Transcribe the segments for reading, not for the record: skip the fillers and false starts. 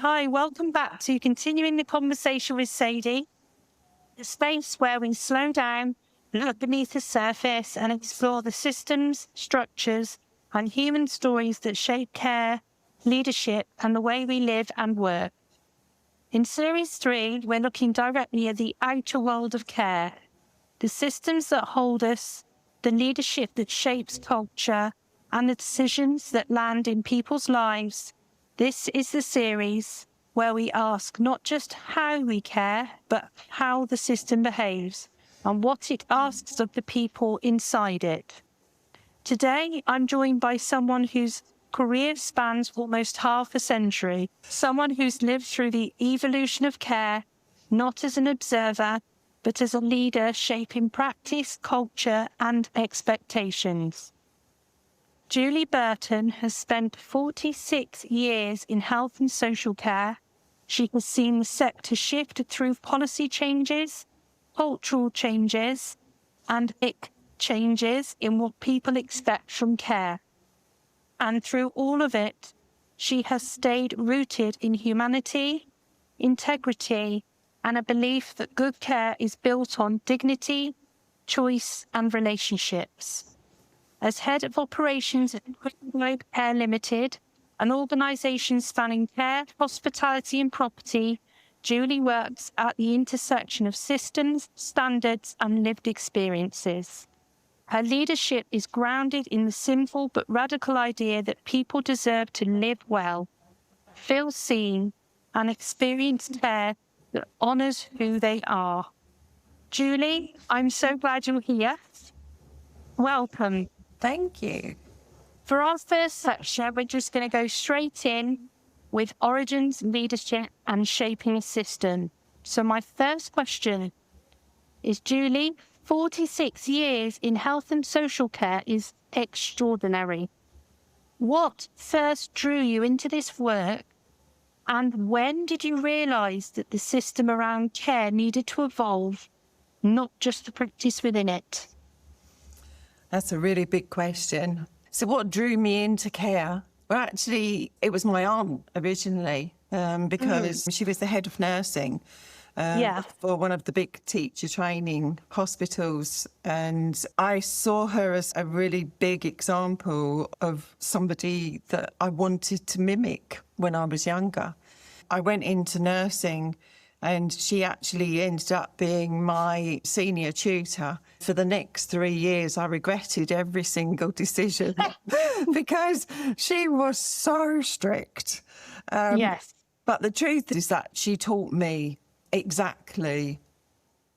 Hi, welcome back to Continuing the Conversation with Sadie, the space where we slow down, look beneath the surface and explore the systems, structures and human stories that shape care, leadership and the way we live and work. In Series 3, we're looking directly at the outer world of care, the systems that hold us, the leadership that shapes culture and the decisions that land in people's lives. This is the series where we ask not just how we care, but how the system behaves and what it asks of the people inside it. Today, I'm joined by someone whose career spans almost half a century, someone who's lived through the evolution of care, not as an observer, but as a leader shaping practice, culture, and expectations. Julie Burton has spent 46 years in health and social care. She has seen the sector shift through policy changes, cultural changes, and changes in what people expect from care. And through all of it, she has stayed rooted in humanity, integrity, and a belief that good care is built on dignity, choice, and relationships. As head of operations at Globe Care Limited, an organisation spanning care, hospitality and property, Julie works at the intersection of systems, standards and lived experiences. Her leadership is grounded in the simple but radical idea that people deserve to live well, feel seen and experience care that honours who they are. Julie, I'm so glad you're here. Welcome. Thank you. For our first section, we're just going to go straight in with origins, leadership and shaping a system. So my first question is, Julie, 46 years in health and social care is extraordinary. What first drew you into this work, and when did you realise that the system around care needed to evolve, not just the practice within it? That's a really big question. So what drew me into care? Well, actually, it was my aunt originally, because she was the head of nursing for one of the big teacher training hospitals. And I saw her as a really big example of somebody that I wanted to mimic when I was younger. I went into nursing and she actually ended up being my senior tutor. For the next 3 years, I regretted every single decision because she was so strict. Yes. But the truth is that she taught me exactly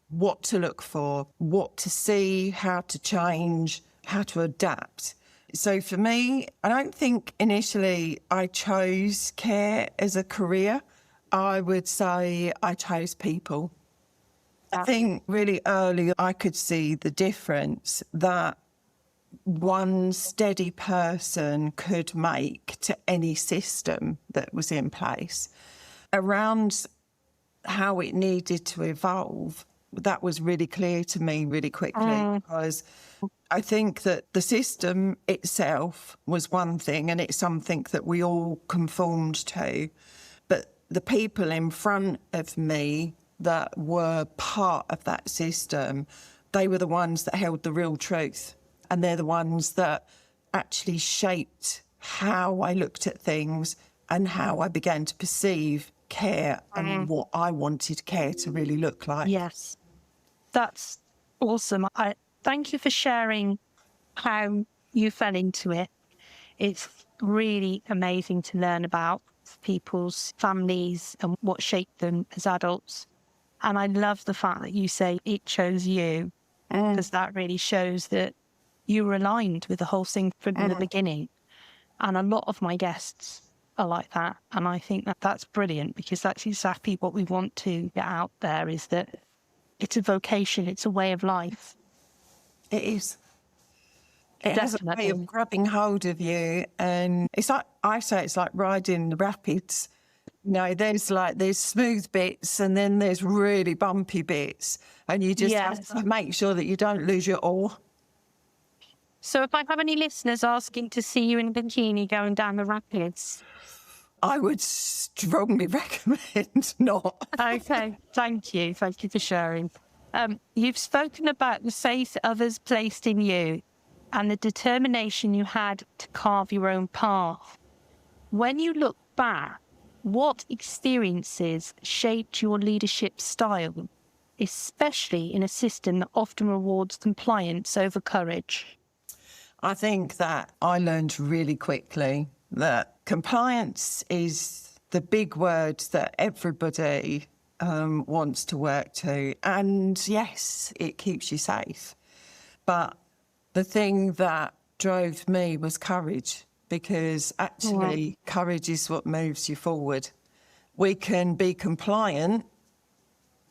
what to look for, what to see, how to change, how to adapt. So for me, I don't think initially I chose care as a career. I would say I chose people. I think really early I could see the difference that one steady person could make to any system that was in place. Around how it needed to evolve, that was really clear to me really quickly, because I think that the system itself was one thing and it's something that we all conformed to, but the people in front of me that were part of that system, they were the ones that held the real truth. And they're the ones that actually shaped how I looked at things and how I began to perceive care and what I wanted care to really look like. Yes, that's awesome. I thank you for sharing how you fell into it. It's really amazing to learn about people's families and what shaped them as adults. And I love the fact that you say it chose you, because that really shows that you were aligned with the whole thing from the beginning. And a lot of my guests are like that. And I think that that's brilliant, because that's exactly what we want to get out there, is that it's a vocation, it's a way of life. It is. It has a way of grabbing hold of you. And it's like, I say it's like riding the rapids. No, there's smooth bits and then there's really bumpy bits. And you just have to make sure that you don't lose your awe. So if I have any listeners asking to see you in a bikini going down the rapids, I would strongly recommend not. Okay, thank you. Thank you for sharing. You've spoken about the faith others placed in you and the determination you had to carve your own path. When you look back, what experiences shaped your leadership style, especially in a system that often rewards compliance over courage? I think that I learned really quickly that compliance is the big word that everybody wants to work to. And yes, it keeps you safe. But the thing that drove me was courage, because actually courage is what moves you forward. We can be compliant,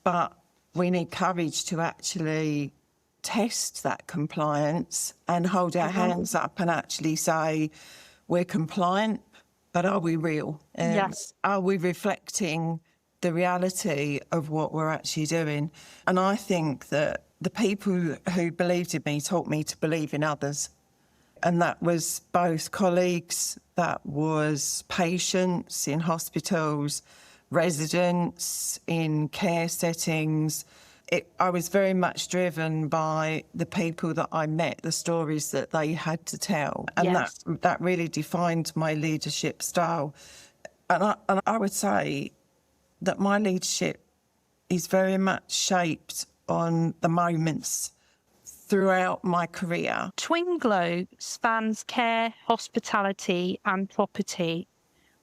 but we need courage to actually test that compliance and hold our hands up and actually say, we're compliant, but are we real? Yes. Are we reflecting the reality of what we're actually doing? And I think that the people who believed in me taught me to believe in others. And that was both colleagues, that was patients in hospitals, residents in care settings. I was very much driven by the people that I met, the stories that they had to tell. And Yes. that really defined my leadership style. And I would say that my leadership is very much shaped on the moments throughout my career. Twin Globe spans care, hospitality and property,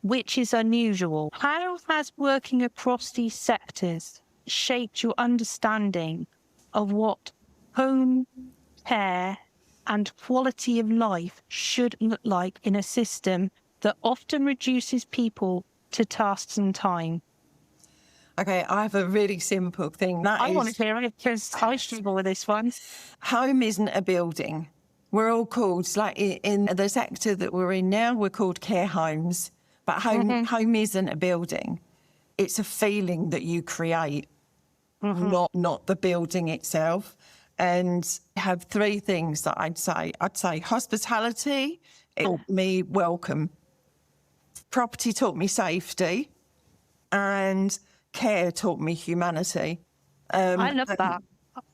which is unusual. How has working across these sectors shaped your understanding of what home, care and quality of life should look like in a system that often reduces people to tasks and time? Okay, I have a really simple thing. I want to hear it because I struggle with this one. Home isn't a building. We're all called, like in the sector that we're in now, we're called care homes. But home isn't a building. It's a feeling that you create, not the building itself. And I have three things that I'd say. I'd say hospitality, it taught me welcome. Property taught me safety. And care taught me humanity. I love that.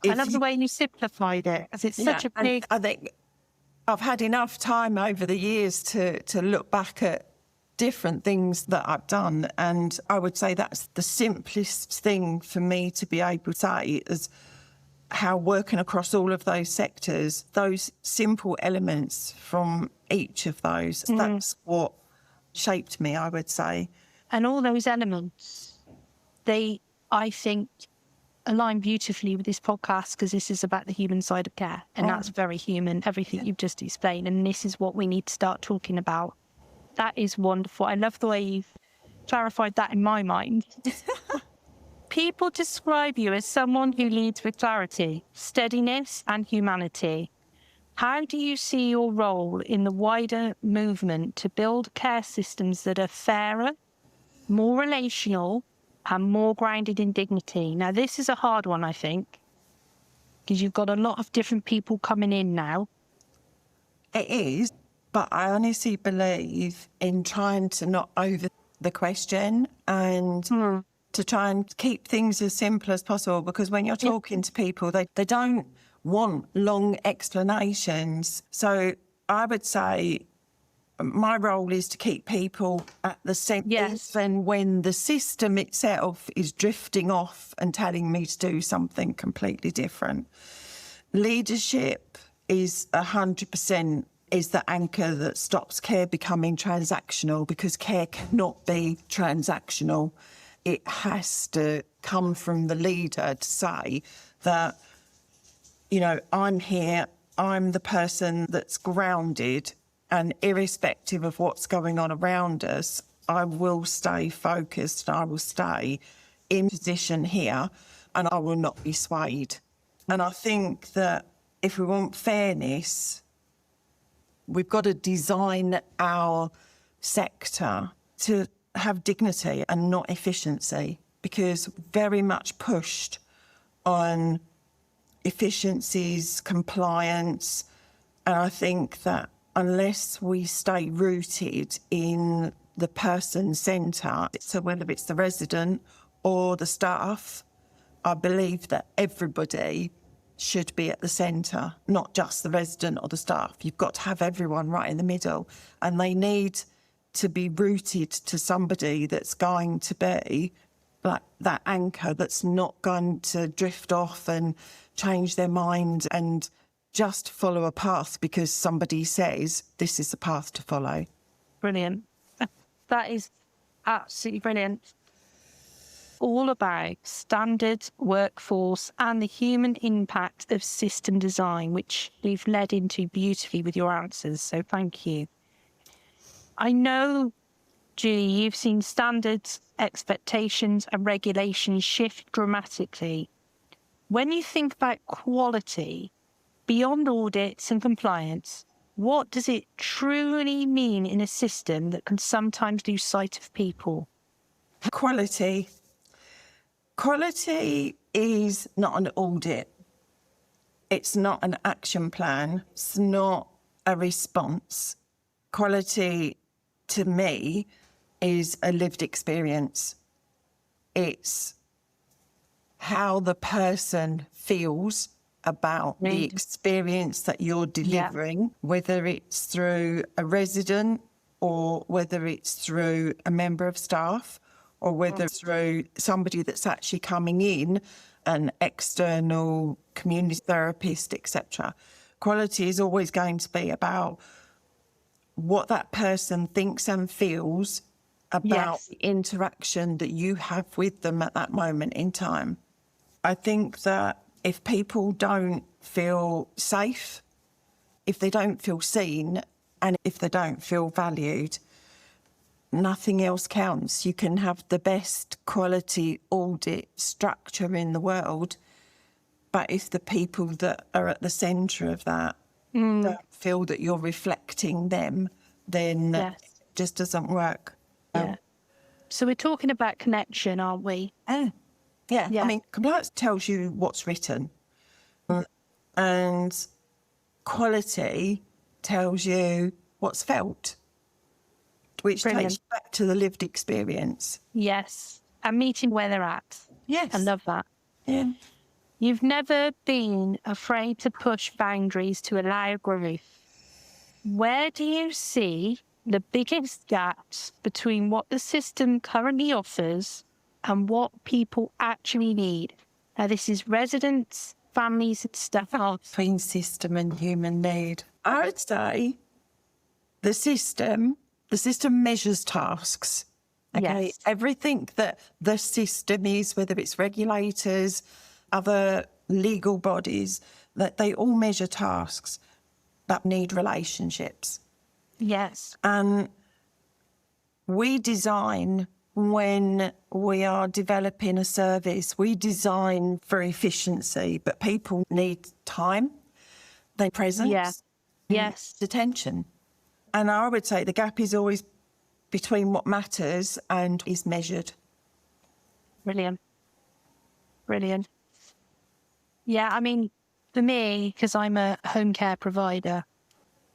I love the way you simplified it, as it's such a big... I think I've had enough time over the years to look back at different things that I've done, and I would say that's the simplest thing for me to be able to say is how working across all of those sectors, those simple elements from each of those, that's what shaped me, I would say. And all those elements, they, I think, align beautifully with this podcast because this is about the human side of care. And that's very human, everything you've just explained. And this is what we need to start talking about. That is wonderful. I love the way you've clarified that in my mind. People describe you as someone who leads with clarity, steadiness and humanity. How do you see your role in the wider movement to build care systems that are fairer, more relational and more grounded in dignity? Now, this is a hard one, I think, because you've got a lot of different people coming in now. It is, but I honestly believe in trying to not over the question and to try and keep things as simple as possible, because when you're talking to people, they don't want long explanations. So I would say my role is to keep people at the centre, even when the system itself is drifting off and telling me to do something completely different. Leadership is 100% is the anchor that stops care becoming transactional, because care cannot be transactional. It has to come from the leader to say that, you know, I'm here, I'm the person that's grounded, and irrespective of what's going on around us, I will stay focused, I will stay in position here, and I will not be swayed. And I think that if we want fairness, we've got to design our sector to have dignity and not efficiency, because very much pushed on efficiencies, compliance. And I think that unless we stay rooted in the person centre. So whether it's the resident or the staff, I believe that everybody should be at the centre, not just the resident or the staff. You've got to have everyone right in the middle, and they need to be rooted to somebody that's going to be like that anchor, that's not going to drift off and change their mind and just follow a path because somebody says this is the path to follow. Brilliant. That is absolutely brilliant. All about standard workforce and the human impact of system design, which you've led into beautifully with your answers. So thank you. I know, Julie, you've seen standards, expectations and regulations shift dramatically. When you think about quality, beyond audits and compliance, what does it truly mean in a system that can sometimes lose sight of people? Quality. Quality is not an audit. It's not an action plan. It's not a response. Quality, to me, is a lived experience. It's how the person feels about the experience that you're delivering, whether it's through a resident or whether it's through a member of staff or whether it's through somebody that's actually coming in, an external community therapist, etc. Quality is always going to be about what that person thinks and feels about the interaction that you have with them at that moment in time. I think that if people don't feel safe, if they don't feel seen, and if they don't feel valued, nothing else counts. You can have the best quality audit structure in the world, but if the people that are at the centre of that don't feel that you're reflecting them, then it just doesn't work. So we're talking about connection, aren't we? Yeah. I mean, compliance tells you what's written, and quality tells you what's felt, which takes you back to the lived experience. Yes. And meeting where they're at. Yes. I love that. Yeah. You've never been afraid to push boundaries to allow growth. Where do you see the biggest gaps between what the system currently offers and what people actually need? Now, this is residents, families and staff. Between system and human need. I would say the system measures tasks. Okay. Yes. Everything that the system is, whether it's regulators, other legal bodies, that they all measure tasks that need relationships. Yes. And we design, when we are developing a service, we design for efficiency, but people need time, their presence, attention. And I would say the gap is always between what matters and is measured. Brilliant. Brilliant. Yeah, I mean, for me, because I'm a home care provider,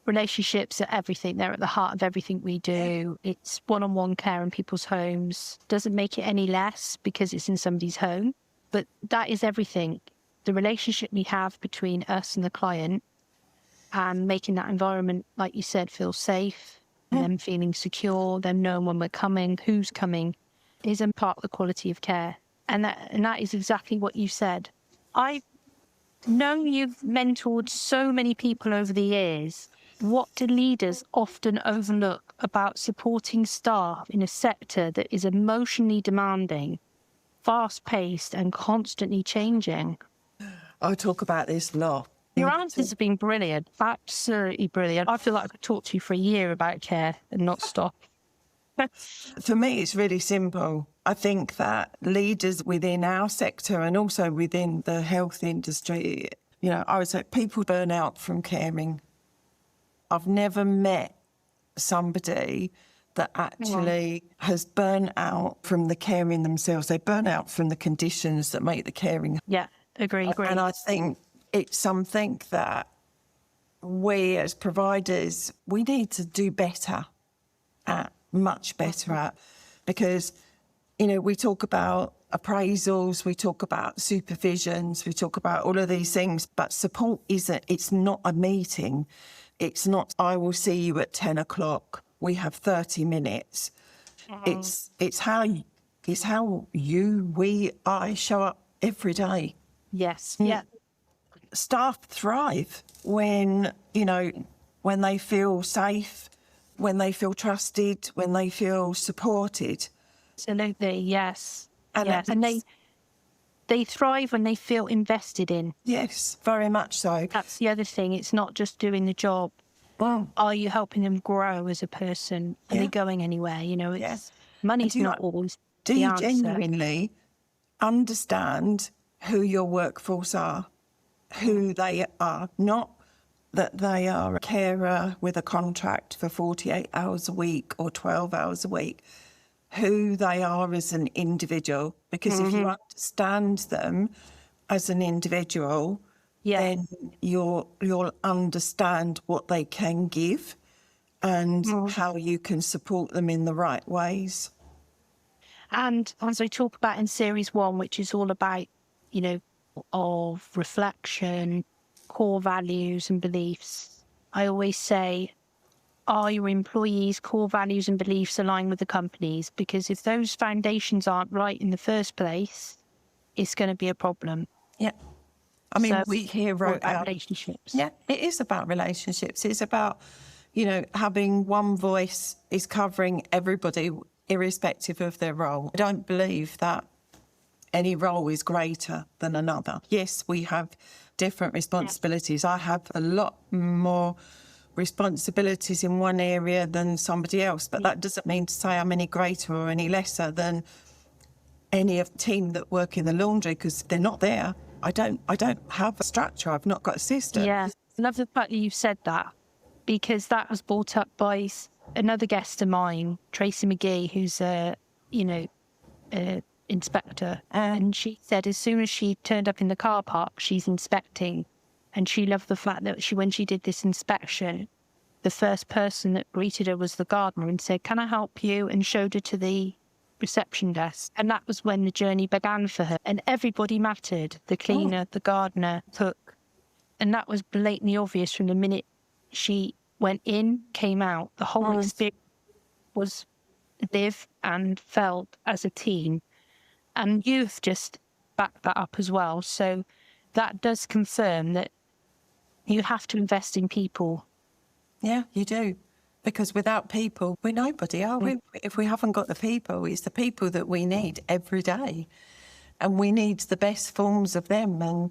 relationships are everything. They're at the heart of everything we do. It's one-on-one care in people's homes. Doesn't make it any less because it's in somebody's home, but that is everything. The relationship we have between us and the client, and making that environment, like you said, feel safe, and them feeling secure, them knowing when we're coming, who's coming, is a part of the quality of care. And that is exactly what you said. I know you've mentored so many people over the years. What do leaders often overlook about supporting staff in a sector that is emotionally demanding, fast-paced and constantly changing? I talk about this a lot. Your answers have been brilliant, absolutely brilliant. I feel like I could talk to you for a year about care and not stop. For me, it's really simple. I think that leaders within our sector and also within the health industry, I would say people burn out from caring. I've never met somebody that actually has burnt out from the caring themselves. They burn out from the conditions that make the caring. Yeah, agree. And I think it's something that we as providers, we need to do better at much better at, because, you know, we talk about appraisals, we talk about supervisions, we talk about all of these things, but support it's not a meeting. It's not, I will see you at 10 o'clock. We have 30 minutes. It's how I show up every day. Yes. Yeah. Staff thrive when, you know, when they feel safe, when they feel trusted, when they feel supported. Absolutely. Yes. And yes. And they thrive when they feel invested in. Yes, very much so. That's the other thing. It's not just doing the job. Well, Are you helping them grow as a person? Are Yeah. they going anywhere? You know, Yes. money's And not always do the you answer. genuinely understand who your workforce are, who they are, not that they are a carer with a contract for 48 hours a week or 12 hours a week, who they are as an individual. Because if you understand them as an individual, Yeah. then you'll understand what they can give and how you can support them in the right ways. And as I talk about in series 1, which is all about, you know, of reflection, core values and beliefs, I always say, are your employees' core values and beliefs aligned with the company's? Because if those foundations aren't right in the first place, it's going to be a problem. Yeah. I mean, So, we here all wrote about out... relationships. Yeah, it is about relationships. It's about, you know, having one voice is covering everybody, irrespective of their role. I don't believe that any role is greater than another. Yes, we have different responsibilities. I have a lot more responsibilities in one area than somebody else, but that doesn't mean to say I'm any greater or any lesser than any of the team that work in the laundry, because they're not there. I don't have a structure. I've not got a system. Yeah, I love the fact that you've said that, because that was brought up by another guest of mine, Tracy McGee, who's a, you know, inspector, and she said as soon as she turned up in the car park, she's inspecting, and she loved the fact that when she did this inspection, the first person that greeted her was the gardener and said, "Can I help you?" and showed her to the reception desk. And that was when the journey began for her. And everybody mattered: the cleaner, the gardener, cook. And that was blatantly obvious from the minute she went in, came out. The whole experience was lived and felt as a team. And you've just backed that up as well. So that does confirm that you have to invest in people. Yeah, you do. Because without people, we're nobody, are we? If we haven't got the people, it's the people that we need every day. And we need the best forms of them. And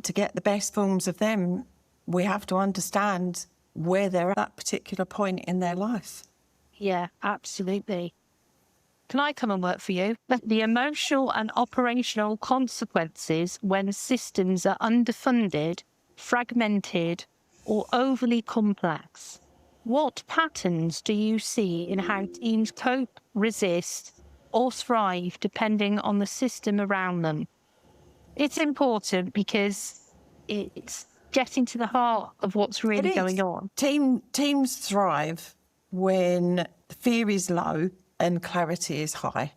to get the best forms of them, we have to understand where they're at that particular point in their life. Yeah, absolutely. Can I come and work for you? The emotional and operational consequences when systems are underfunded, fragmented, or overly complex. What patterns do you see in how teams cope, resist, or thrive depending on the system around them? It's important because it's getting to the heart of what's really going on. Teams thrive when fear is low and clarity is high.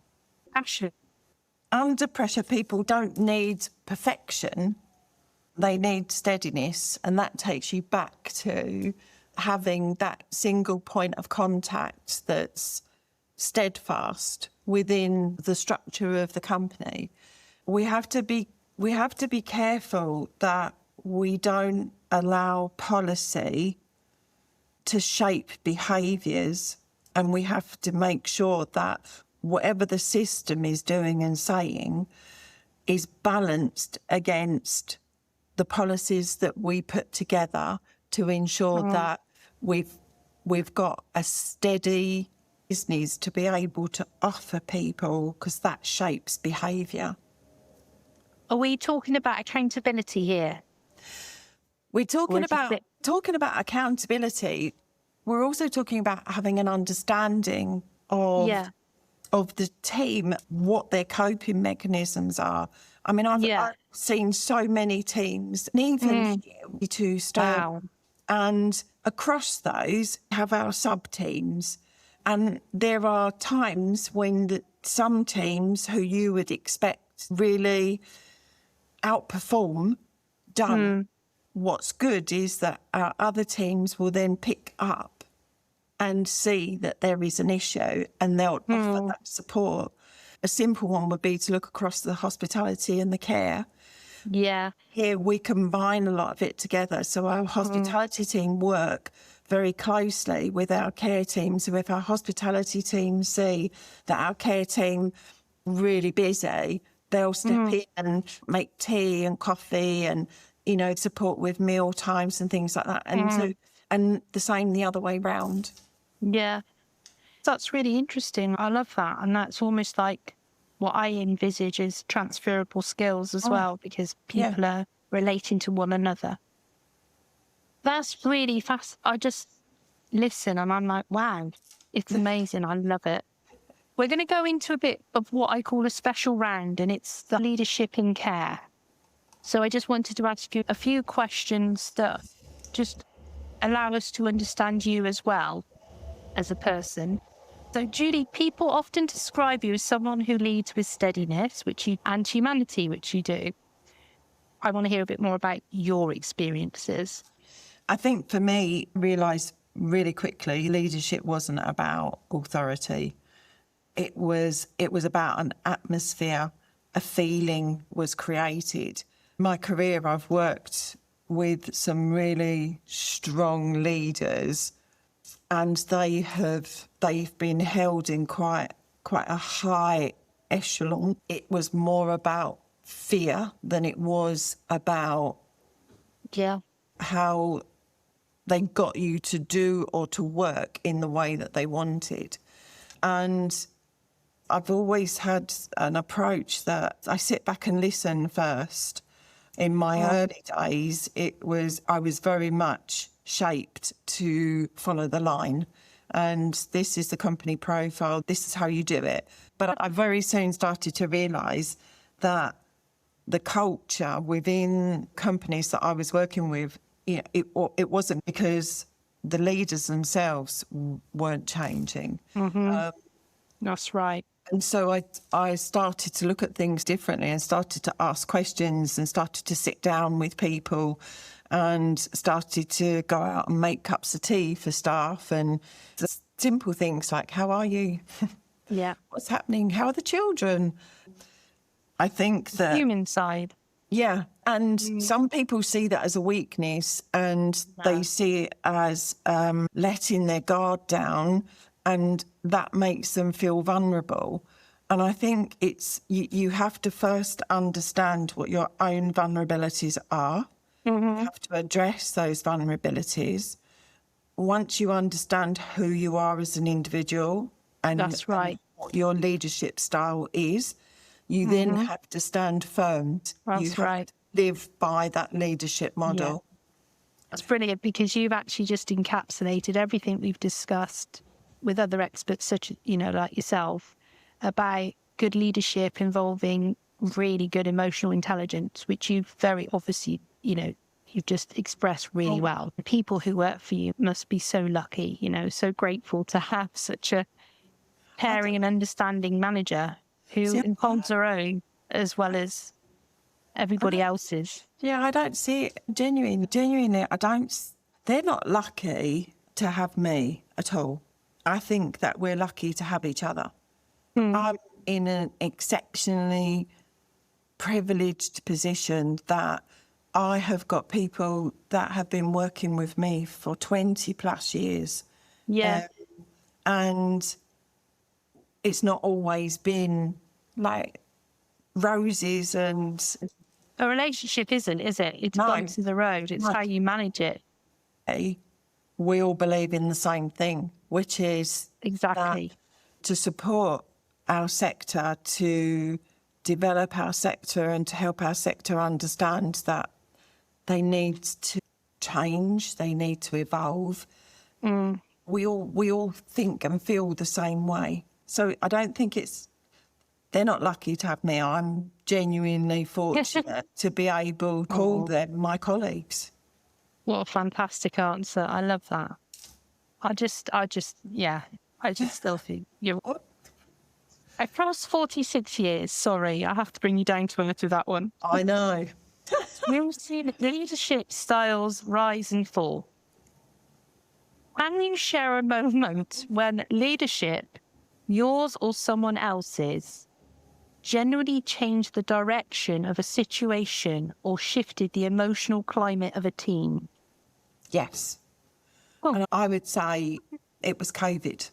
Passion. Under pressure, people don't need perfection. They need steadiness, and that takes you back to having that single point of contact that's steadfast within the structure of the company. We have to be careful that we don't allow policy to shape behaviours, and we have to make sure that whatever the system is doing and saying is balanced against the policies that we put together to ensure that we've got a steady business to be able to offer people, because that shapes behaviour. Are we talking about accountability here? We're talking about accountability. We're also talking about having an understanding of the team, what their coping mechanisms are. I mean, I've seen so many teams, and even to start, and across those have our sub-teams. And there are times when some teams who you would expect really outperform don't. What's good is that our other teams will then pick up and see that there is an issue and they'll offer that support. A simple one would be to look across the hospitality and the care. Yeah. Here we combine a lot of it together. So our hospitality team work very closely with our care team. So if our hospitality team see that our care team really busy, they'll step in and make tea and coffee and, you know, support with meal times and things like that. And and the same the other way round. Yeah. That's really interesting. I love that. And that's almost like what I envisage as transferable skills as well, because people are relating to one another. That's really fast. I just listen and I'm like, wow, it's amazing. I love it. We're going to go into a bit of what I call a special round, and it's the leadership in care. So I just wanted to ask you a few questions that just allow us to understand you as well as a person. So, Julie, people often describe you as someone who leads with steadiness, and humanity, which you do. I want to hear a bit more about your experiences. I think for me, realised really quickly, leadership wasn't about authority. It was about an atmosphere, a feeling was created. My career, I've worked with some really strong leaders, and they've been held in quite a high echelon. It was more about fear than it was about how they got you to do or to work in the way that they wanted. And I've always had an approach that I sit back and listen first. In my early days, I was very much shaped to follow the line. And this is the company profile, this is how you do it. But I very soon started to realise that the culture within companies that I was working with, it wasn't because the leaders themselves weren't changing. That's right. And so I started to look at things differently and started to ask questions and started to sit down with people and started to go out and make cups of tea for staff and simple things like, how are you? Yeah. What's happening? How are the children? I think that... Human side. Yeah. And some people see that as a weakness and they see it as letting their guard down, and that makes them feel vulnerable. And I think you have to first understand what your own vulnerabilities are. You have to address those vulnerabilities. Once you understand who you are as an individual and, That's right. and what your leadership style is, you then have to stand firm. That's you have right. to live by that leadership model. Yeah. That's brilliant, because you've actually just encapsulated everything we've discussed with other experts, such as, like yourself, about good leadership involving really good emotional intelligence, which you've very obviously, you've just expressed really well. The people who work for you must be so lucky, so grateful to have such a caring and understanding manager who holds their own as well as everybody else's. Yeah, I don't see it genuinely. They're not lucky to have me at all. I think that we're lucky to have each other. I'm in an exceptionally privileged position that I have got people that have been working with me for 20 plus years. Yeah. And it's not always been like roses and... A relationship isn't, is it? It's bumps in the road. It's how you manage it. We all believe in the same thing, which is exactly to support our sector, to develop our sector and to help our sector understand that they need to change, they need to evolve. We all think and feel the same way. So I don't think they're not lucky to have me. I'm genuinely fortunate to be able to call them my colleagues. What a fantastic answer. I love that. I I just still think you're... Across 46 years, sorry, I have to bring you down to earth with that one. I know. We've seen leadership styles rise and fall. Can you share a moment when leadership, yours or someone else's, genuinely changed the direction of a situation or shifted the emotional climate of a team? Yes. Oh. And I would say it was COVID.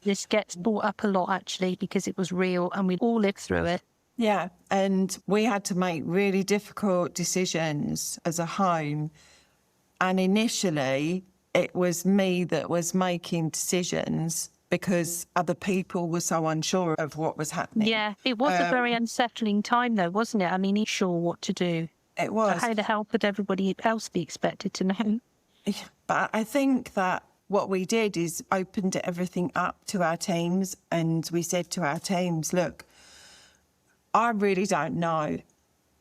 This gets brought up a lot, actually, because it was real and we all lived through it. Yeah. And we had to make really difficult decisions as a home. And initially, it was me that was making decisions because other people were so unsure of what was happening. Yeah, it was a very unsettling time, though, wasn't it? I mean, he's sure what to do. It was. How the hell could everybody else be expected to know? But I think that what we did is opened everything up to our teams, and we said to our teams, look, I really don't know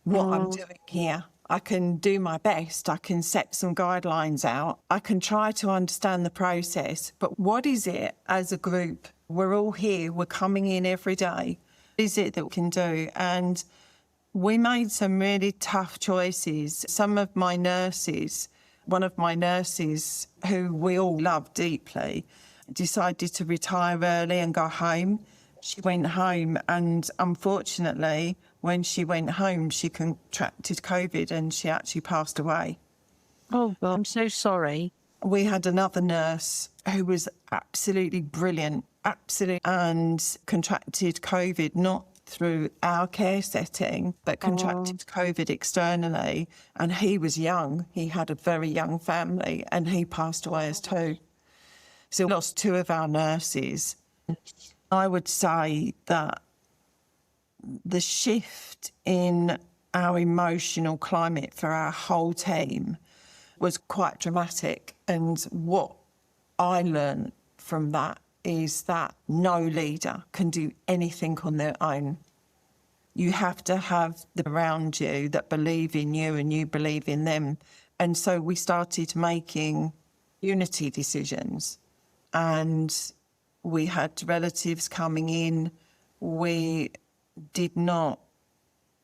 what I'm doing here. I can do my best. I can set some guidelines out. I can try to understand the process. But what is it as a group? We're all here. We're coming in every day. What is it that we can do? And we made some really tough choices. Some of my nurses, one of my nurses, who we all love deeply, decided to retire early and go home. She went home, and unfortunately, when she went home, she contracted COVID and she actually passed away. Oh, God, I'm so sorry. We had another nurse who was absolutely brilliant, and contracted COVID, not through our care setting, but contracted COVID externally. And he was young. He had a very young family, and he passed away as two. So we lost two of our nurses. I would say that the shift in our emotional climate for our whole team was quite dramatic. And what I learned from that is that no leader can do anything on their own. You have to have them around you that believe in you and you believe in them. And so we started making unity decisions, and we had relatives coming in. We did not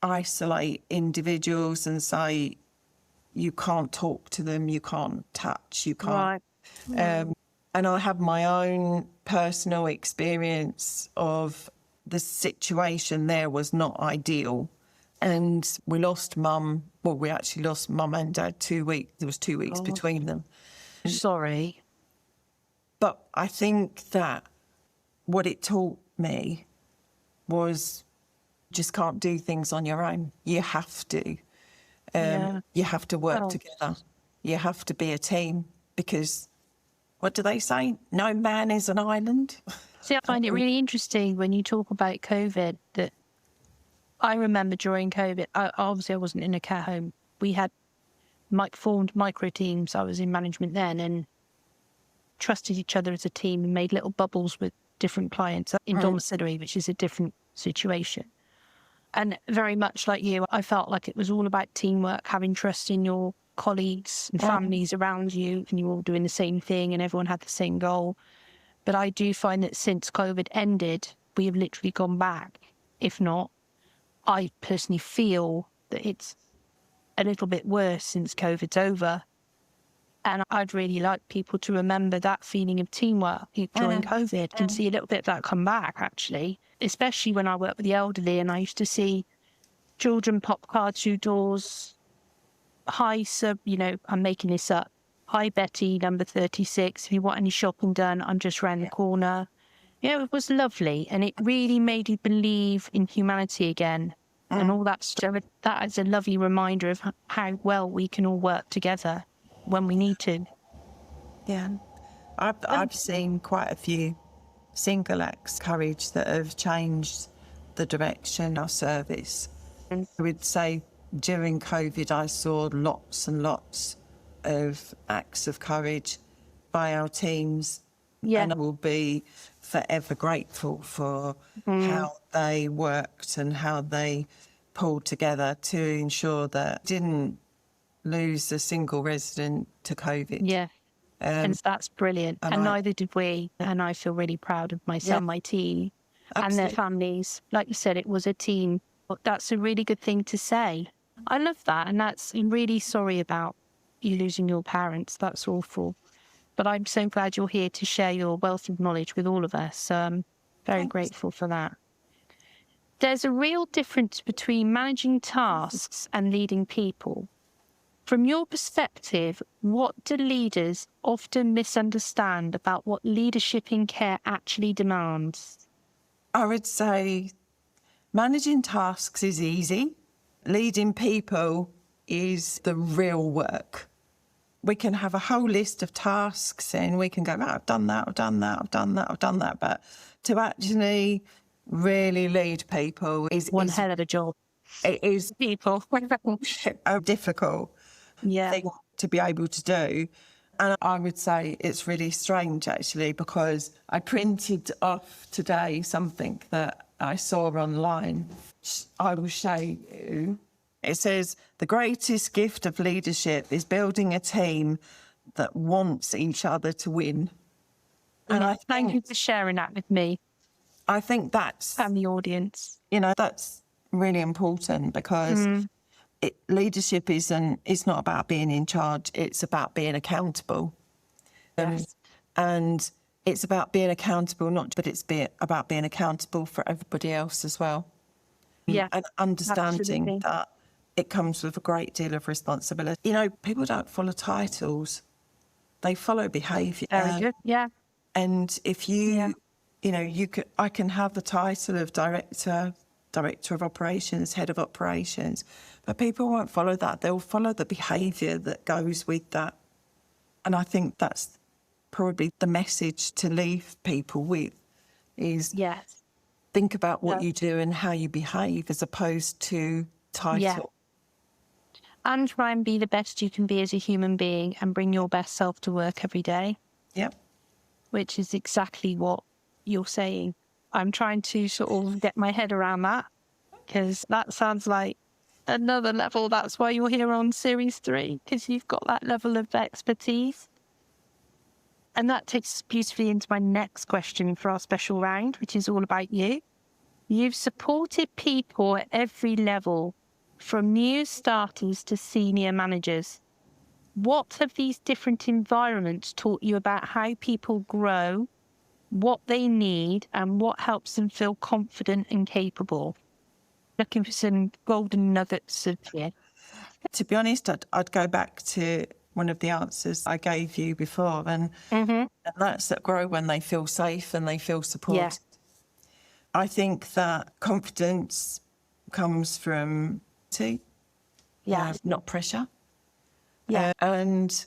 isolate individuals and say, you can't talk to them, you can't touch, you can't. Right. And I have my own personal experience of the situation there was not ideal. And we lost mum. Well, we actually lost mum and dad 2 weeks. There was 2 weeks between them. Sorry. But I think that what it taught me was just can't do things on your own. You have to. You have to work together. You have to be a team, because what do they say? No man is an island. See, I find it really interesting when you talk about COVID, that I remember during COVID, obviously I wasn't in a care home. We had formed micro teams. I was in management then, and trusted each other as a team and made little bubbles with different clients in domiciliary, which is a different situation. And very much like you, I felt like it was all about teamwork, having trust in your colleagues and families around you, and you were all doing the same thing and everyone had the same goal. But I do find that since COVID ended, we have literally gone back. If not, I personally feel that it's a little bit worse since COVID's over. And I'd really like people to remember that feeling of teamwork during COVID and see a little bit of that come back, actually, especially when I worked with the elderly and I used to see children pop cards through doors. Hi, sir, I'm making this up. Hi, Betty, number 36. If you want any shopping done, I'm just round the corner. It was lovely. And it really made you believe in humanity again and all that stuff. That is a lovely reminder of how well we can all work together when we need to. Yeah. I've seen quite a few single acts of courage that have changed the direction of service. I would say during COVID, I saw lots and lots of acts of courage by our teams. Yeah. And I will be forever grateful for how they worked and how they pulled together to ensure that didn't lose a single resident to COVID. Yeah. And that's brilliant. And I- neither did we. And I feel really proud of myself, my team, and their Absolutely. families. Like you said, it was a team. But that's a really good thing to say. I love that. And I'm really sorry about you losing your parents. That's awful. But I'm so glad you're here to share your wealth of knowledge with all of us. So I'm very Thanks. grateful for that. There's a real difference between managing tasks and leading people. From your perspective, what do leaders often misunderstand about what leadership in care actually demands? I would say managing tasks is easy. Leading people is the real work. We can have a whole list of tasks and we can go, right, I've done that, I've done that, I've done that, I've done that. But to actually really lead people is One hell of a job. it is People. a difficult Yeah. thing to be able to do. And I would say it's really strange, actually, because I printed off today something that I saw online. I will show you. It says, the greatest gift of leadership is building a team that wants each other to win. And Thank you for sharing that with me I think that's, and the audience. that's really important because leadership is not about being in charge. It's about being accountable. Yes. And it's about being accountable, but it's about being accountable for everybody else as well. Yeah. And understanding absolutely. that it comes with a great deal of responsibility. People don't follow titles. They follow behaviour. Very good. Yeah. And if I can have the title of director of operations, head of operations, but people won't follow that. They'll follow the behaviour that goes with that. And I think that's probably the message to leave people with is Yes. think about what you do and how you behave as opposed to title. Yeah. And try and be the best you can be as a human being and bring your best self to work every day, Yep. which is exactly what you're saying. I'm trying to sort of get my head around that because that sounds like another level. That's why you're here on series 3, because you've got that level of expertise. And that takes us beautifully into my next question for our special round, which is all about you. You've supported people at every level, from new starters to senior managers. What have these different environments taught you about how people grow, what they need, and what helps them feel confident and capable? Looking for some golden nuggets of here. To be honest, I'd go back to one of the answers I gave you before, and that's that grow when they feel safe and they feel supported. Yeah. I think that confidence comes from not pressure. Yeah. And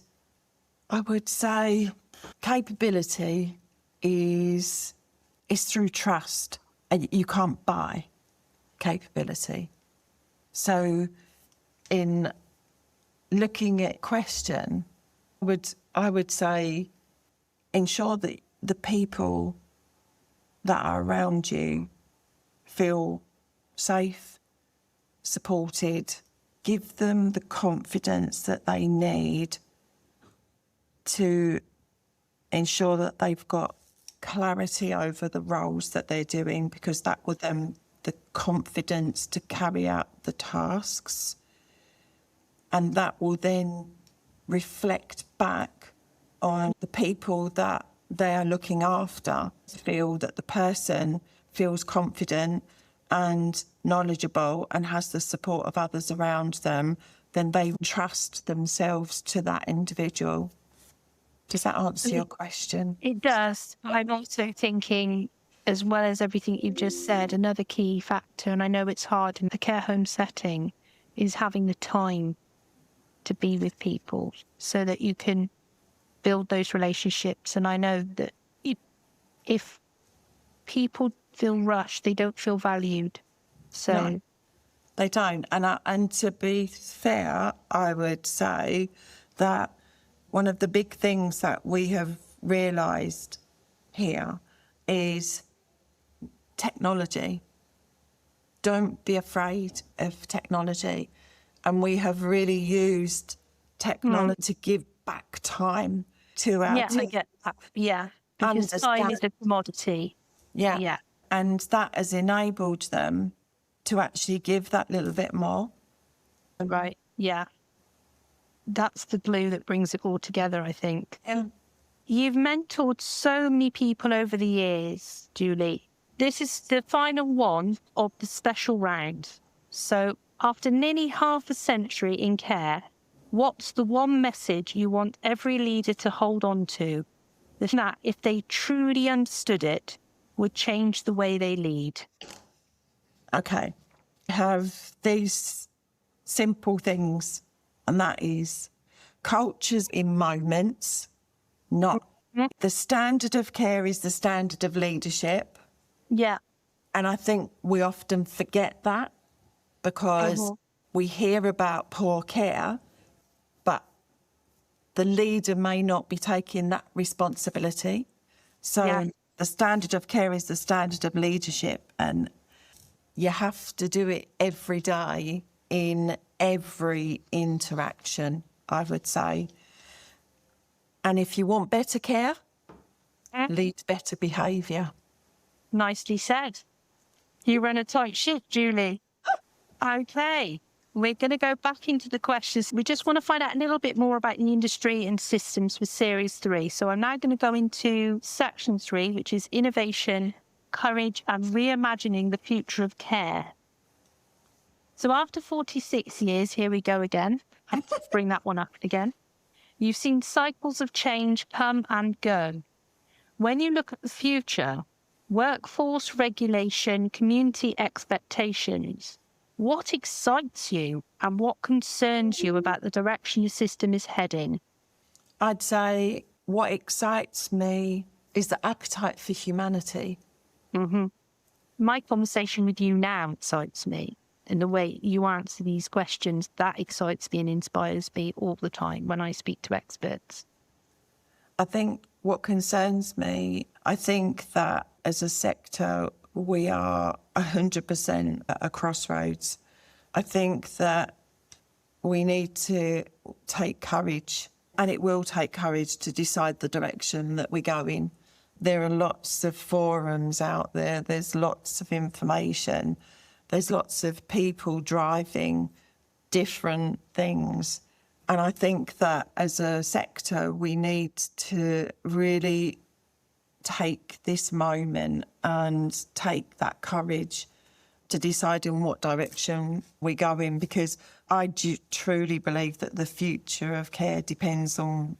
I would say capability is through trust, and you can't buy capability. So in looking at question, I would say ensure that the people that are around you feel safe, supported, give them the confidence that they need to ensure that they've got clarity over the roles that they're doing, because that will then the confidence to carry out the tasks, and that will then reflect back on the people that they are looking after, feel that the person feels confident and knowledgeable and has the support of others around them, then they trust themselves to that individual. Does that answer your question? It does. I'm also thinking, as well as everything you've just said, another key factor, and I know it's hard in the care home setting, is having the time to be with people so that you can build those relationships. And I know that if people feel rushed, they don't feel valued. So No, they don't. And to be fair, I would say that one of the big things that we have realised here is technology. Don't be afraid of technology. And we have really used technology to give back time to our Yeah, I team. get that. Yeah, because time is a commodity. Yeah. Yeah. And that has enabled them to actually give that little bit more. Right. Yeah. That's the glue that brings it all together, I think. Yeah. You've mentored so many people over the years, Julie. This is the final one of the special round. So, after nearly half a century in care, what's the one message you want every leader to hold on to? That, if they truly understood it, would change the way they lead. Okay. Have these simple things, and that is cultures in moments, not the standard of care is the standard of leadership. Yeah. And I think we often forget that because we hear about poor care, but the leader may not be taking that responsibility. So the standard of care is the standard of leadership, and you have to do it every day in every interaction, I would say. And if you want better care, lead better behaviour. Nicely said. You run a tight ship, Julie. Okay. We're going to go back into the questions. We just want to find out a little bit more about the industry and systems for Series 3. So I'm now going to go into Section 3, which is innovation, courage, and reimagining the future of care. So after 46 years, here we go again. Let's bring that one up again. You've seen cycles of change come and go. When you look at the future, workforce regulation, community expectations, what excites you and what concerns you about the direction the system is heading? I'd say what excites me is the appetite for humanity. My conversation with you now excites me, and the way you answer these questions, that excites me and inspires me all the time when I speak to experts. I think what concerns me, I think that as a sector, we are 100% at a crossroads. I think that we need to take courage, and it will take courage to decide the direction that we go in. There are lots of forums out there, there's lots of information, there's lots of people driving different things. And I think that as a sector, we need to really take this moment and take that courage to decide in what direction we go in, because I truly believe that the future of care depends on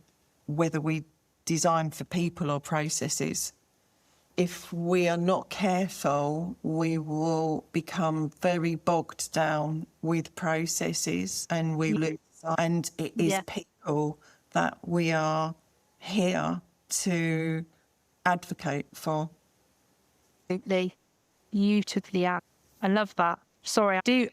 whether we design for people or processes. If we are not careful, we will become very bogged down with processes and we lose. And it is people that we are here to advocate for. Absolutely. Beautifully out. I love that. Sorry, I do.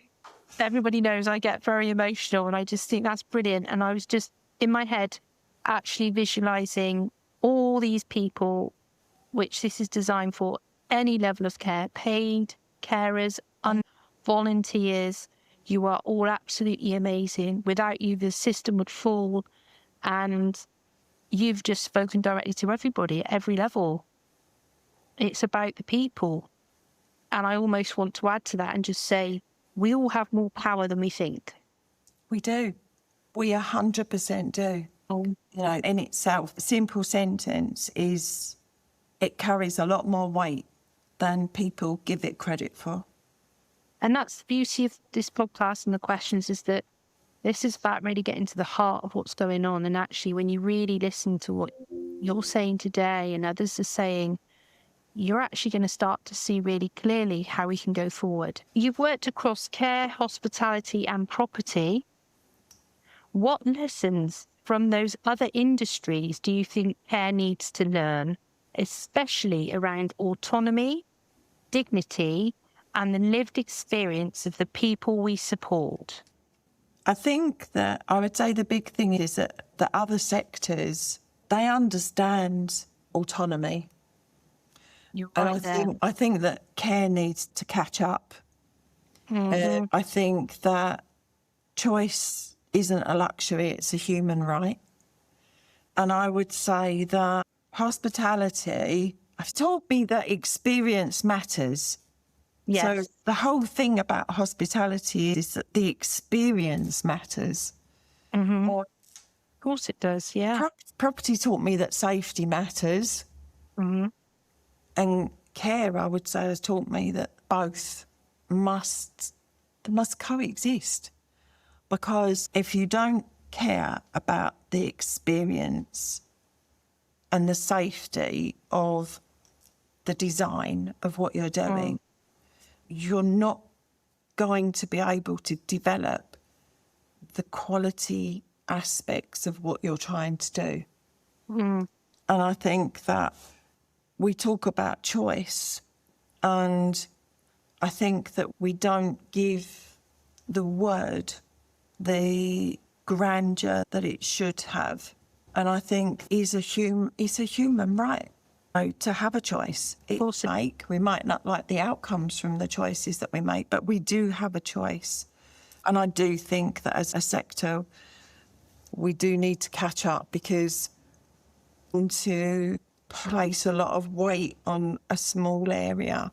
Everybody knows I get very emotional and I just think that's brilliant. And I was just in my head actually visualizing all these people, which this is designed for, any level of care, paid carers, volunteers. You are all absolutely amazing. Without you, the system would fall. And you've just spoken directly to everybody at every level. It's about the people. And I almost want to add to that and just say, we all have more power than we think. We do. We 100% do. You know, in itself, a simple sentence is, it carries a lot more weight than people give it credit for. And that's the beauty of this podcast and the questions, is that this is about really getting to the heart of what's going on. And actually, when you really listen to what you're saying today and others are saying, you're actually going to start to see really clearly how we can go forward. You've worked across care, hospitality and property. What lessons from those other industries do you think care needs to learn, especially around autonomy, dignity, and the lived experience of the people we support? I think that I would say the big thing is that the other sectors, they understand autonomy. You're And right I think that care needs to catch up. I think that choice isn't a luxury, it's a human right. And I would say that hospitality has taught me that experience matters. Yes. So the whole thing about hospitality is that the experience matters. Mm-hmm. Of course it does, yeah. Property taught me that safety matters. Mm-hmm. And care, I would say, has taught me that both must coexist. Because if you don't care about the experience and the safety of the design of what you're doing, you're not going to be able to develop the quality aspects of what you're trying to do. And I think that we talk about choice, and I think that we don't give the word the grandeur that it should have. And I think it's a human right to have a choice. We might not like the outcomes from the choices that we make, but we do have a choice. And I do think that as a sector, we do need to catch up, because to place a lot of weight on a small area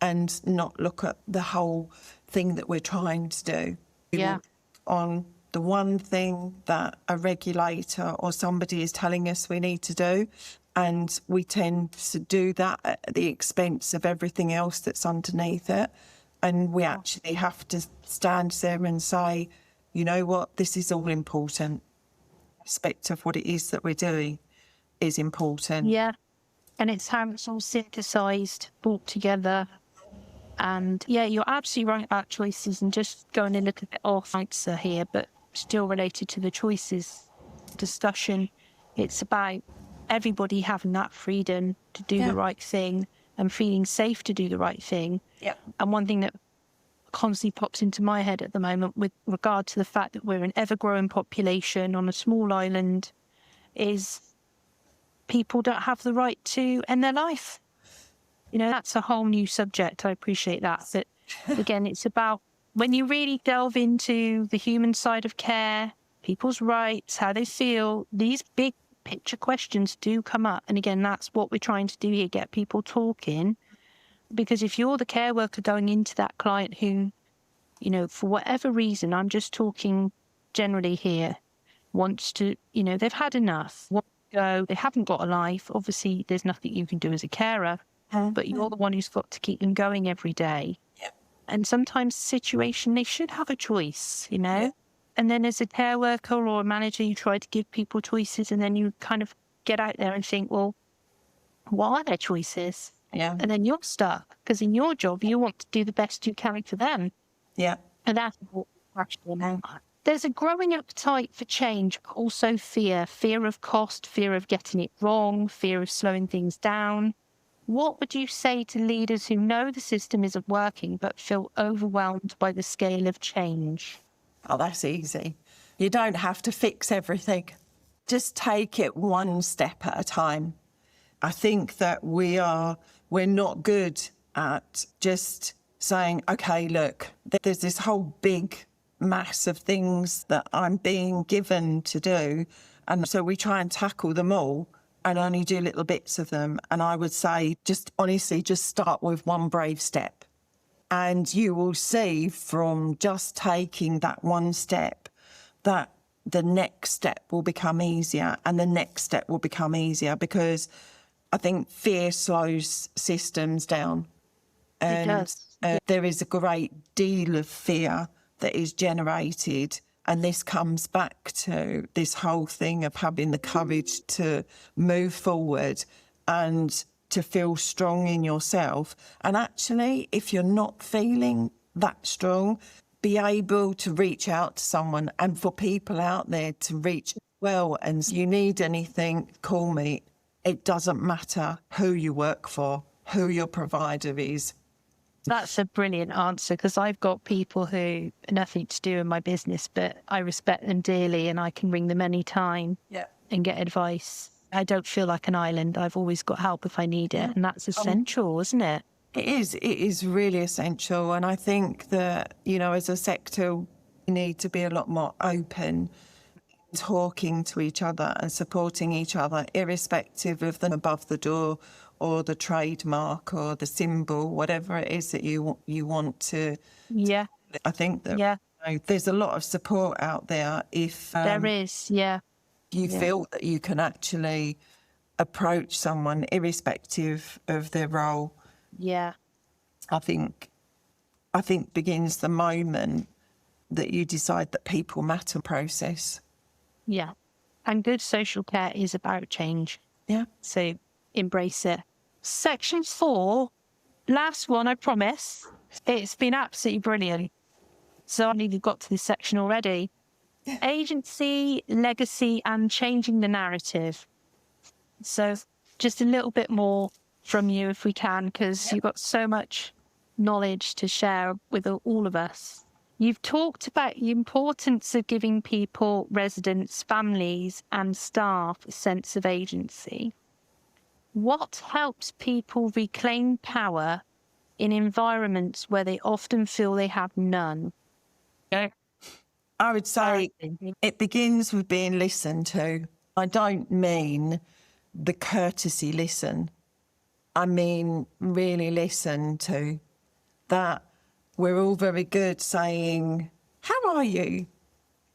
and not look at the whole thing that we're trying to do. Yeah. On the one thing that a regulator or somebody is telling us we need to do, and we tend to do that at the expense of everything else that's underneath it. And we actually have to stand there and say, you know what, this is all important. Aspect of what it is that we're doing is important. Yeah. And it's how it's all synthesised, brought together. And yeah, you're absolutely right about choices, and just going a little bit off answer here, but still related to the choices discussion. It's about everybody having that freedom to do the right thing and feeling safe to do the right thing. Yeah. And one thing that constantly pops into my head at the moment with regard to the fact that we're an ever-growing population on a small island is people don't have the right to end their life. You know, that's a whole new subject. I appreciate that. But again, it's about when you really delve into the human side of care, people's rights, how they feel, these big picture questions do come up. And again, that's what we're trying to do here, get people talking. Because if you're the care worker going into that client who, you know, for whatever reason, I'm just talking generally here, wants to, you know, they've had enough, want to go, they haven't got a life. Obviously, there's nothing you can do as a carer, but you're the one who's got to keep them going every day. Yep. And sometimes the situation, they should have a choice, you know? Yep. And then as a care worker or a manager, you try to give people choices, and then you kind of get out there and think, well, what are their choices? Yeah. And then you're stuck, because in your job, you want to do the best you can for them. Yeah. And that's what we're actually now. There's a growing appetite for change, but also fear of cost, fear of getting it wrong, fear of slowing things down. What would you say to leaders who know the system isn't working, but feel overwhelmed by the scale of change? Oh, that's easy. You don't have to fix everything. Just take it one step at a time. I think that we're not good at just saying, okay, look, there's this whole big mass of things that I'm being given to do. And so we try and tackle them all and only do little bits of them. And I would say, just honestly, just start with one brave step. And you will see from just taking that one step that the next step will become easier, and the next step will become easier, because I think fear slows systems down. And it does. There is a great deal of fear that is generated. And this comes back to this whole thing of having the courage to move forward and to feel strong in yourself. And actually, if you're not feeling that strong, be able to reach out to someone, and for people out there to reach well. And you need anything, call me. It doesn't matter who you work for, who your provider is. That's a brilliant answer, because I've got people who nothing to do in my business, but I respect them dearly and I can ring them anytime and get advice. I don't feel like an island. I've always got help if I need it. And that's essential, isn't it? It is really essential. And I think that, you know, as a sector, we need to be a lot more open. talking to each other and supporting each other, irrespective of the above the door or the trademark or the symbol, whatever it is that you want to. Yeah. I think that Yeah. there's a lot of support out there if There is. Yeah. you feel that you can actually approach someone irrespective of their role. Yeah. I think begins the moment that you decide that people matter process. Yeah. And good social care is about change. Yeah. So embrace it. Section 4, last one, I promise. It's been absolutely brilliant. So I nearly got to this section already. Agency, legacy, and changing the narrative. So just a little bit more from you if we can, because you've got so much knowledge to share with all of us. You've talked about the importance of giving people, residents, families, and staff a sense of agency. What helps people reclaim power in environments where they often feel they have none? I would say it begins with being listened to. I don't mean the courtesy listen. I mean really listen to that. We're all very good saying, "How are you?"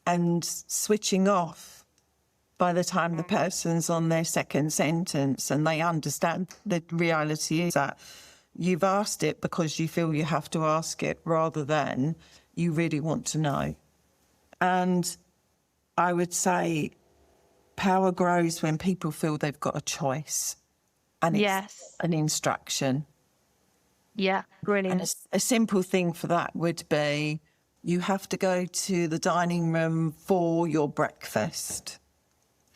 and switching off by the time the person's on their second sentence and they understand the reality is that you've asked it because you feel you have to ask it rather than you really want to know. And I would say power grows when people feel they've got a choice and it's an instruction. Yeah, brilliant. And a simple thing for that would be you have to go to the dining room for your breakfast,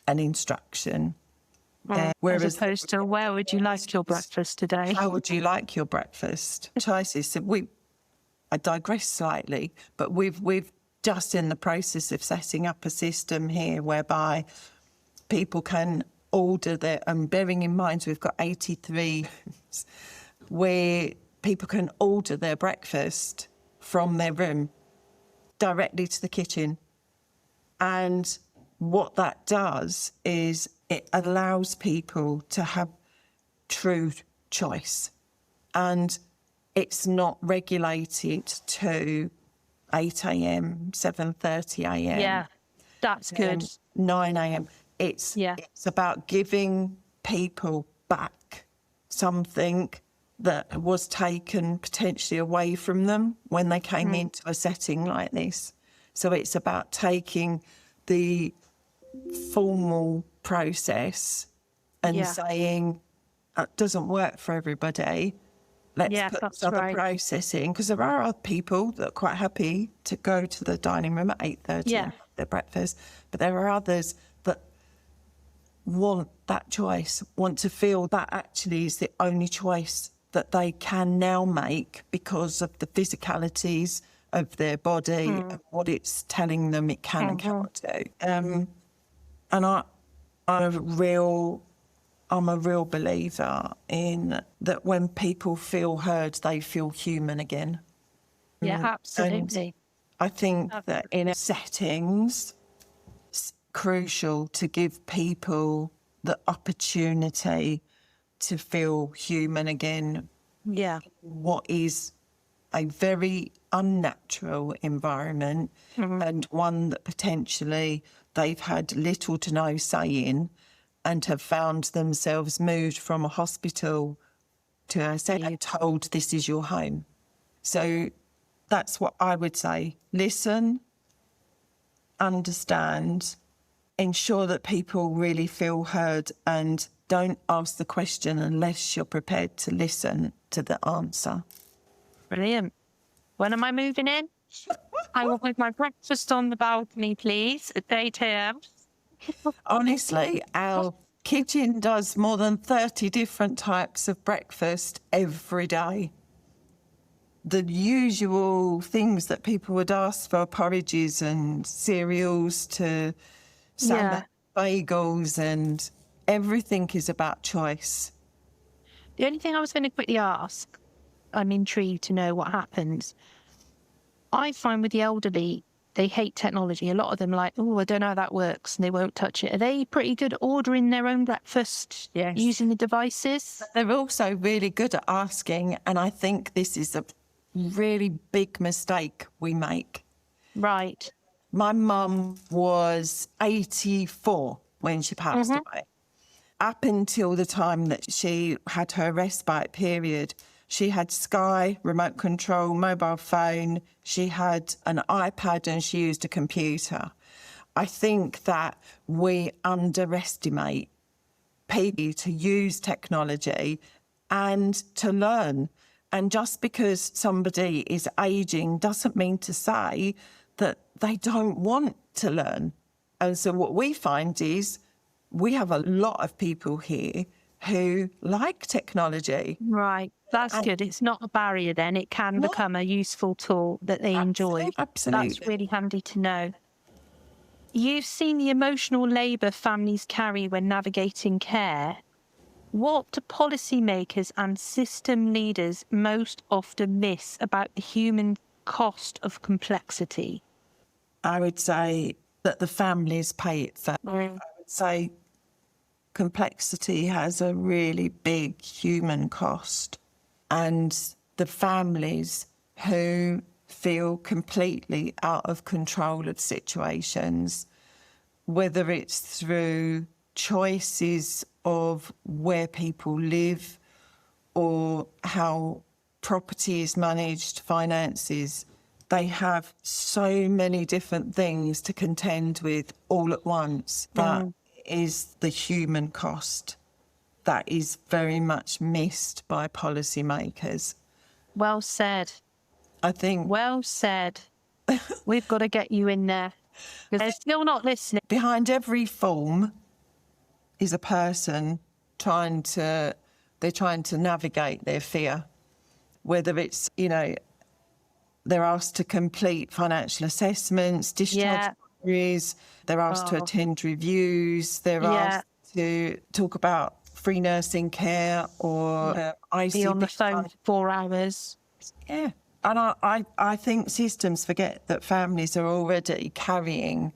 an instruction. As opposed to, where would you like your breakfast today? How would you like your breakfast? Choices. So I digress slightly, but we've just in the process of setting up a system here whereby people can order their, and bearing in mind we've got 83 where people can order their breakfast from their room directly to the kitchen. And what that does is it allows people to have true choice. And it's not regulated to 8 a.m, 7:30 a.m. Yeah, that's good. 9 a.m. It's about giving people back something that was taken potentially away from them when they came into a setting like this. So it's about taking the formal process and saying, it doesn't work for everybody. Let's put this other process in, because there are other people that are quite happy to go to the dining room at 8:30 and have their breakfast, but there are others that want that choice, want to feel that actually is the only choice that they can now make because of the physicalities of their body and what it's telling them it can and cannot do. And I'm a real believer in that when people feel heard, they feel human again. Yeah, absolutely. And I think that in settings, it's crucial to give people the opportunity to feel human again. Yeah. What is a very unnatural environment and one that potentially they've had little to no say in and have found themselves moved from a hospital to a setting told this is your home. So that's what I would say. Listen, understand, ensure that people really feel heard, and don't ask the question unless you're prepared to listen to the answer. Brilliant. When am I moving in? I will have my breakfast on the balcony, please, at 8 a.m. Honestly, our kitchen does more than 30 different types of breakfast every day. The usual things that people would ask for, porridges and cereals to salad, bagels, and everything is about choice. The only thing I was going to quickly ask, I'm intrigued to know what happens. I find with the elderly, they hate technology. A lot of them like, oh, I don't know how that works, and they won't touch it. Are they pretty good at ordering their own breakfast using the devices? They're also really good at asking, and I think this is a really big mistake we make. Right. My mum was 84 when she passed away. Up until the time that she had her respite period, she had Sky, remote control, mobile phone, she had an iPad, and she used a computer. I think that we underestimate people to use technology and to learn. And just because somebody is ageing doesn't mean to say that they don't want to learn. And so what we find is we have a lot of people here who like technology. Right. That's good. It's not a barrier then. It can become a useful tool that they enjoy. Absolutely. That's really handy to know. You've seen the emotional labour families carry when navigating care. What do policymakers and system leaders most often miss about the human cost of complexity? I would say that the families pay it first. I would say complexity has a really big human cost, and the families who feel completely out of control of situations, whether it's through choices of where people live or how property is managed, finances, they have so many different things to contend with all at once. That is the human cost that is very much missed by policymakers. Well said. I think Well said. We've got to get you in there. Because they're still not listening. behind every form is a person trying to navigate their fear, whether it's, they're asked to complete financial assessments, discharge diaries, they're asked to attend reviews, they're asked to talk about free nursing care or ICB. Be on the phone for 4 hours. Yeah. And I think systems forget that families are already carrying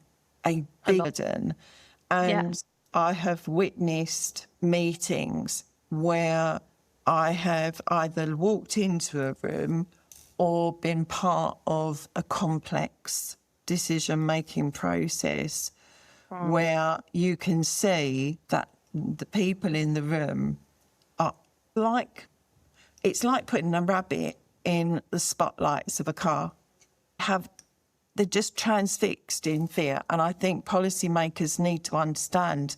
a burden. And I have witnessed meetings where I have either walked into a room or been part of a complex decision-making process where you can see that the people in the room are it's like putting a rabbit in the spotlights of a car. They're just transfixed in fear. And I think policymakers need to understand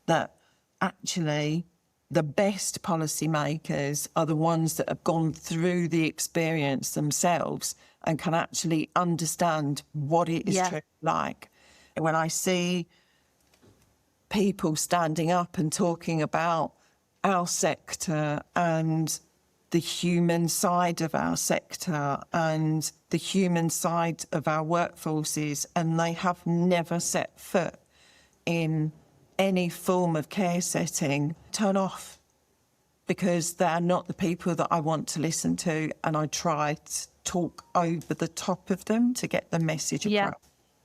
that actually the best policymakers are the ones that have gone through the experience themselves and can actually understand what it is truly like. When I see people standing up and talking about our sector and the human side of our sector and the human side of our workforces, and they have never set foot in any form of care setting, turn off, because they're not the people that I want to listen to, and I try to talk over the top of them to get the message across.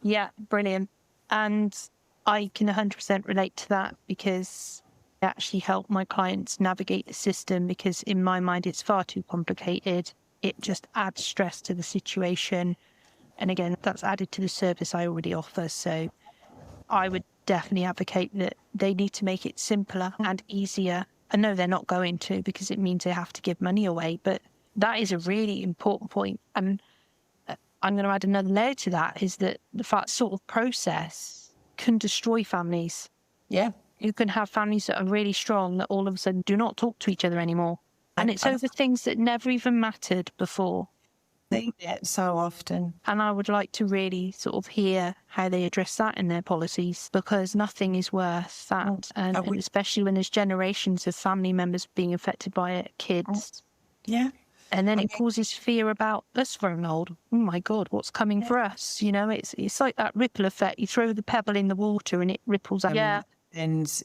Yeah, brilliant. And I can 100% relate to that, because I actually help my clients navigate the system, because in my mind it's far too complicated. It just adds stress to the situation. And again, that's added to the service I already offer. So I would definitely advocate that they need to make it simpler and easier. I know they're not going to, because it means they have to give money away, but that is a really important point. And I'm going to add another layer to that, is that the fact sort of process can destroy families. Yeah. You can have families that are really strong that all of a sudden do not talk to each other anymore. And it's over things that never even mattered before. Yeah, so often. And I would like to really sort of hear how they address that in their policies, because nothing is worth that. And especially when there's generations of family members being affected by it, kids. Yeah. And then it causes fear about us growing old. Oh my God, what's coming for us? It's like that ripple effect. You throw the pebble in the water and it ripples out. Yeah. And,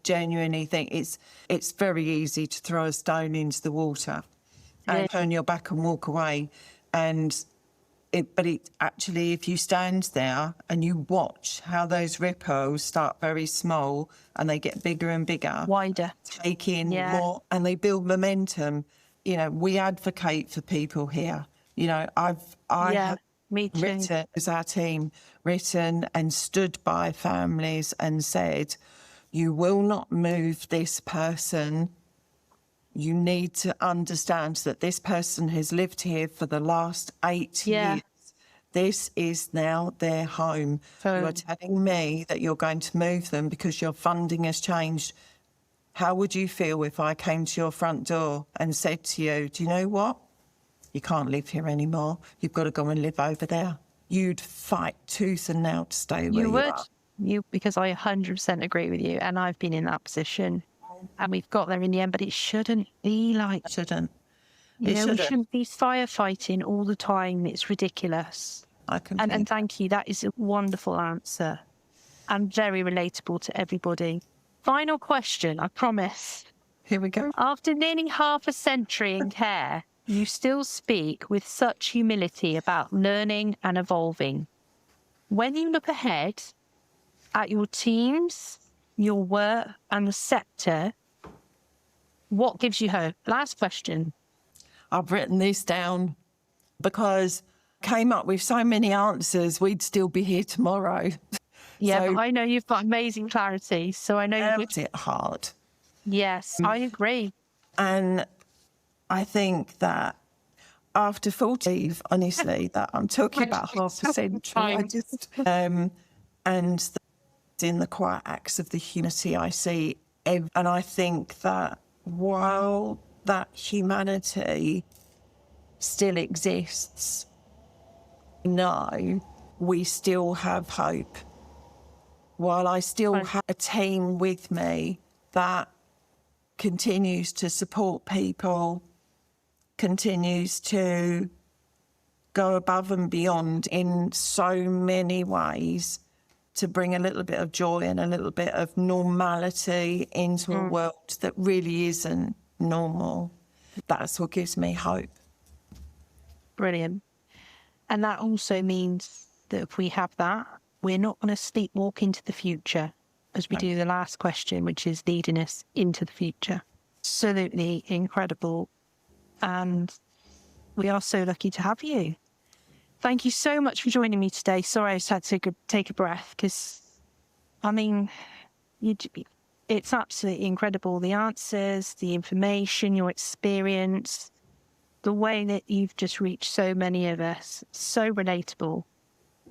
genuinely think it's very easy to throw a stone into the water and turn your back and walk away. And But it actually, if you stand there and you watch how those ripples start very small and they get bigger and bigger, Wider. take in Yeah. more, and they build momentum. You know, we advocate for people here. You know, I have me too. written, as our team, written and stood by families and said, you will not move this person. You need to understand that this person has lived here for the last 8 years. This is now their home. So, you are telling me that you're going to move them because your funding has changed. How would you feel if I came to your front door and said to you, do you know what? You can't live here anymore. You've got to go and live over there. You'd fight tooth and nail to stay where you are. Because I 100% agree with you, and I've been in that position, and we've got there in the end. But it shouldn't be like. Shouldn't. We shouldn't be firefighting all the time. It's ridiculous. And thank you. That is a wonderful answer, and very relatable to everybody. Final question, I promise. Here we go. After nearly half a century in care, you still speak with such humility about learning and evolving. When you look ahead at your teams, your work and the sector, what gives you hope? Last question. I've written this down because I came up with so many answers, we'd still be here tomorrow. Yeah, So, but I know you've got amazing clarity, so I know you would. it hard. Yes, I agree. And I think that after 40, honestly, that I'm talking about half a century. I just, and in the quiet acts of the humanity I see, and I think that while that humanity still exists, no, we still have hope. While I still have a team with me that continues to support people, continues to go above and beyond in so many ways to bring a little bit of joy and a little bit of normality into a world that really isn't normal. That's what gives me hope. Brilliant. And that also means that if we have that, we're not going to sleepwalk into the future as we do the last question, which is leading us into the future. Absolutely incredible. And we are so lucky to have you. Thank you so much for joining me today. Sorry, I just had to take a breath because, I mean, it's absolutely incredible. The answers, the information, your experience, the way that you've just reached so many of us, so relatable.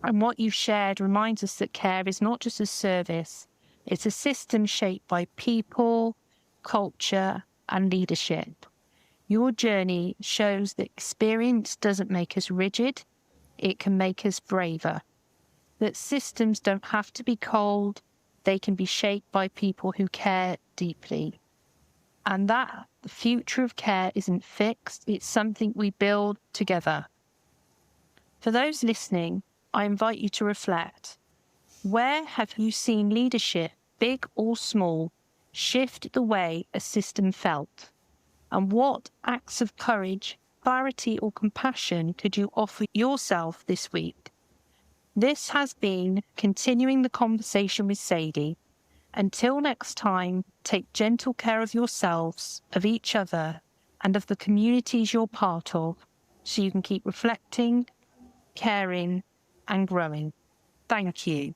And what you've shared reminds us that care is not just a service, it's a system shaped by people, culture, and leadership. Your journey shows that experience doesn't make us rigid, it can make us braver. That systems don't have to be cold, they can be shaped by people who care deeply. And that the future of care isn't fixed, it's something we build together. For those listening, I invite you to reflect. Where have you seen leadership, big or small, shift the way a system felt? And what acts of courage, clarity or compassion could you offer yourself this week? This has been Continuing the Conversation with Sadie. Until next time, take gentle care of yourselves, of each other, and of the communities you're part of, so you can keep reflecting, caring, and growing. Thank you.